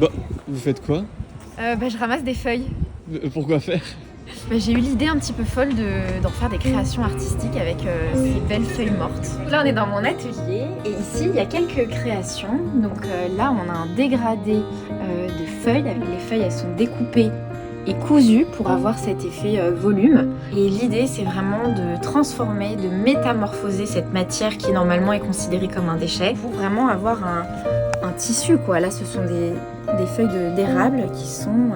Bah, vous faites quoi? Je ramasse des feuilles. Pourquoi faire? J'ai eu l'idée un petit peu folle d'en faire des créations artistiques avec ces belles feuilles mortes. Là on est dans mon atelier et ici il y a quelques créations. Donc là on a un dégradé de feuilles. Les feuilles elles sont découpées et cousues pour avoir cet effet volume. Et l'idée c'est vraiment de transformer, de métamorphoser cette matière qui normalement est considérée comme un déchet pour vraiment avoir un tissu quoi. Là ce sont des feuilles d'érable qui sont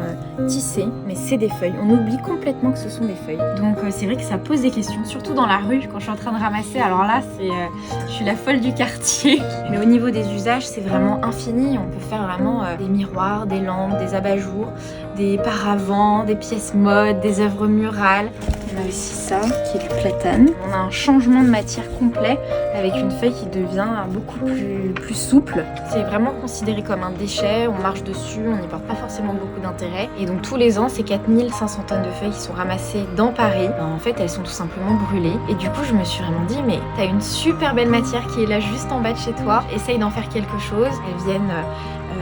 tissées, mais c'est des feuilles. On oublie complètement que ce sont des feuilles. Donc c'est vrai que ça pose des questions, surtout dans la rue quand je suis en train de ramasser. Alors là, je suis la folle du quartier. Mais au niveau des usages, c'est vraiment infini. On peut faire vraiment des miroirs, des lampes, des abat-jours, des paravents, des pièces mode, des œuvres murales. On a aussi ça, qui est du platane. On a un changement de matière complet avec une feuille qui devient beaucoup plus souple. C'est vraiment considéré comme un déchet, on marche dessus, on n'y porte pas forcément beaucoup d'intérêt. Et donc tous les ans, c'est 4500 tonnes de feuilles qui sont ramassées dans Paris. En fait, elles sont tout simplement brûlées. Et du coup, je me suis vraiment dit, mais t'as une super belle matière qui est là juste en bas de chez toi. Essaye d'en faire quelque chose. Elles viennent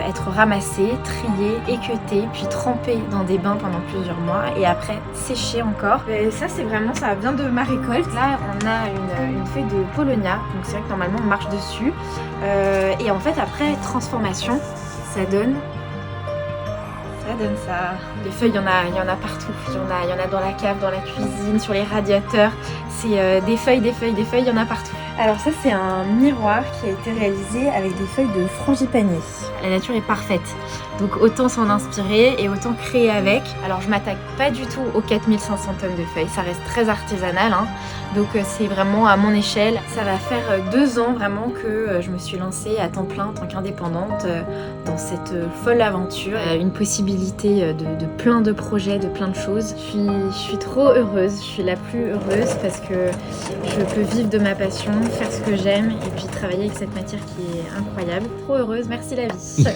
être ramassées, triées, équeutées, puis trempées dans des bains pendant plusieurs mois et après séchées encore. Et ça c'est vraiment, ça vient de ma récolte. Là on a une feuille de Polonia, donc c'est vrai que normalement on marche dessus. Et en fait après transformation, ça donne ça. Les feuilles, il y en a partout. Il y en a dans la cave, dans la cuisine, sur les radiateurs. C'est des feuilles, il y en a partout. Alors ça, c'est un miroir qui a été réalisé avec des feuilles de frangipanier. La nature est parfaite, donc autant s'en inspirer et autant créer avec. Alors je m'attaque pas du tout aux 4500 tonnes de feuilles, ça reste très artisanal, hein. Donc c'est vraiment à mon échelle. Ça va faire 2 ans vraiment que je me suis lancée à temps plein en tant qu'indépendante dans cette folle aventure. Une possibilité de plein de projets, de plein de choses. Je suis trop heureuse, je suis la plus heureuse parce que je peux vivre de ma passion, faire ce que j'aime et puis travailler avec cette matière qui est incroyable. Trop heureuse, merci la vie.